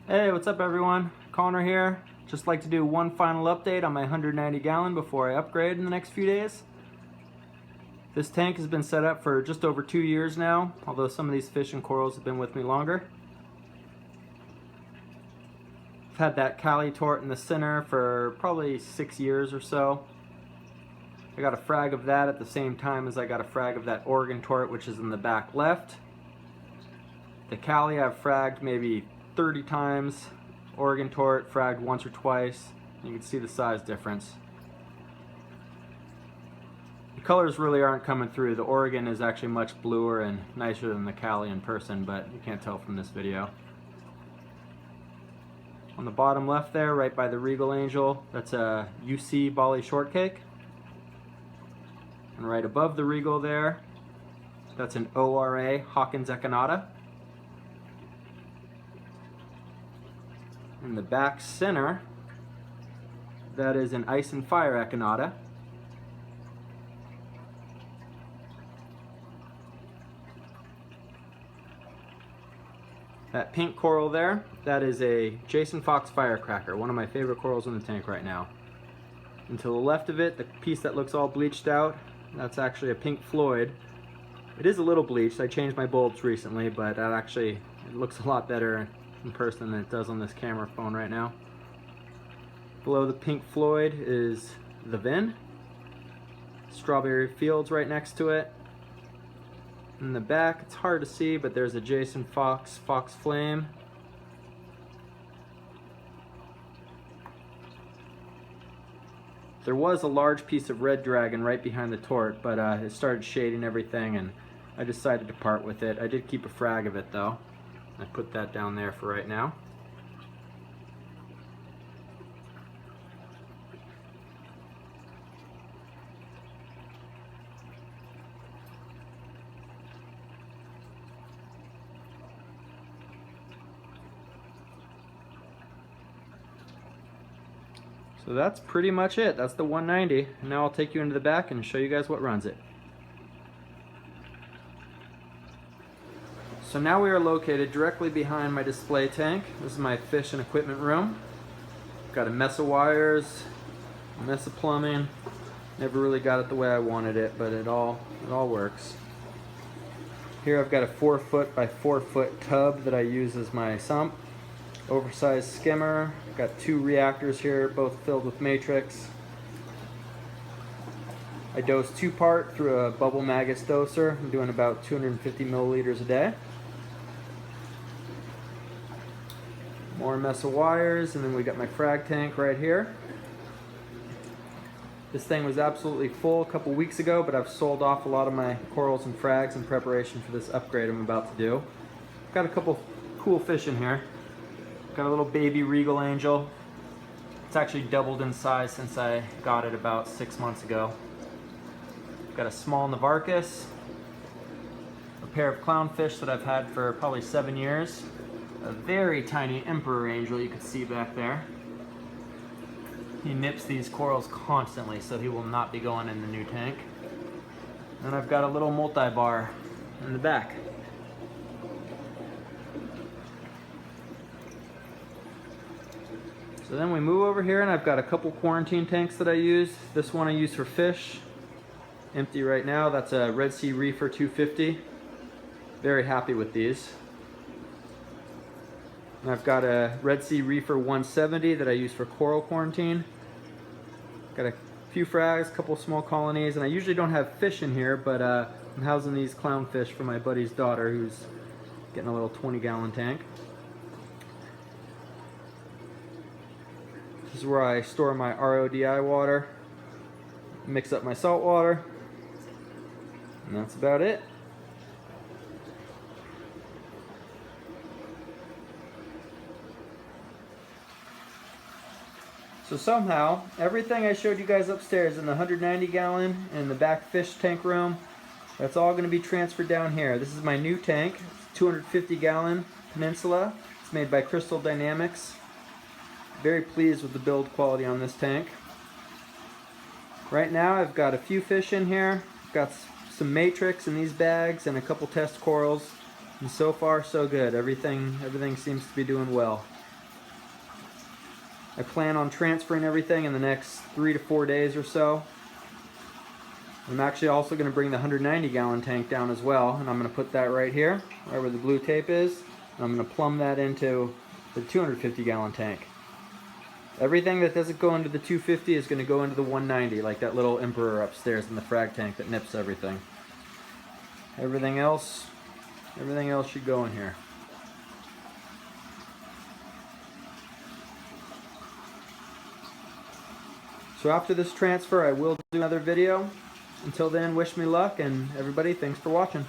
Hey, what's up everyone? Connor here. Just like to do one final update on my 190 gallon before I upgrade in the next few days. This tank has been set up for just over 2 years now, although some of these fish and corals have been with me longer. I've had that Cali tort in the center for probably 6 years or so. I got a frag of that at the same time as I got a frag of that Oregon tort, which is in the back left. The Cali I've fragged maybe 30 times. Oregon tort fragged once or twice. You can see the size difference. The colors really aren't coming through. The Oregon is actually much bluer and nicer than the Cali in person, but you can't tell from this video. On the bottom left there, right by the Regal Angel, that's a UC Bali Shortcake. And right above the Regal there, that's an ORA Hawkins Echinata. In the back center, that is an Ice and Fire Echinata. That pink coral there, that is a Jason Fox Firecracker, one of my favorite corals in the tank right now. And to the left of it, the piece that looks all bleached out, that's actually a pink Floyd. It is a little bleached. I changed my bulbs recently, but that actually, it looks a lot better in person than it does on this camera phone right now. Below the pink Floyd is the Vin. Strawberry Fields right next to it. In the back, it's hard to see, but there's a Jason Fox Fox Flame. There was a large piece of Red Dragon right behind the tort, but it started shading everything and I decided to part with it. I did keep a frag of it though. I put that down there for right now. So that's pretty much it. That's the 190. And now I'll take you into the back and show you guys what runs it. So now we are located directly behind my display tank. This is my fish and equipment room. Got a mess of wires, a mess of plumbing. Never really got it the way I wanted it, but it all works. Here I've got a 4-foot by 4-foot tub that I use as my sump. Oversized skimmer. Got 2 reactors here, both filled with matrix. I dose 2-part through a bubble Magus doser. I'm doing about 250 milliliters a day. More mess of wires, and then we got my frag tank right here. This thing was absolutely full a couple weeks ago, but I've sold off a lot of my corals and frags in preparation for this upgrade I'm about to do. Got a couple cool fish in here. Got a little baby Regal Angel. It's actually doubled in size since I got it about 6 months ago. Got a small Navarcus, a pair of clownfish that I've had for probably 7 years, a very tiny Emperor Angel you can see back there. He nips these corals constantly, so he will not be going in the new tank. And I've got a little multi-bar in the back. So then we move over here and I've got a couple quarantine tanks that I use. This one I use for fish. Empty right now. That's a Red Sea Reefer 250. Very happy with these. And I've got a Red Sea Reefer 170 that I use for coral quarantine. Got a few frags, a couple small colonies, and I usually don't have fish in here, but I'm housing these clownfish for my buddy's daughter who's getting a little 20-gallon tank. This is where I store my RODI water, mix up my salt water, and that's about it. So somehow, everything I showed you guys upstairs in the 190 gallon and the back fish tank room, that's all going to be transferred down here. This is my new tank, 250 gallon Peninsula. It's made by Crystal Dynamics. Very pleased with the build quality on this tank. Right now I've got a few fish in here. I've got some matrix in these bags and a couple test corals. And so far so good. Everything seems to be doing well. I plan on transferring everything in the next 3 to 4 days or so. I'm actually also going to bring the 190 gallon tank down as well, and I'm going to put that right here, right where the blue tape is, and I'm going to plumb that into the 250 gallon tank. Everything that doesn't go into the 250 is going to go into the 190, like that little Emperor upstairs in the frag tank that nips everything. Everything else should go in here. So after this transfer, I will do another video. Until then, wish me luck, and everybody, thanks for watching.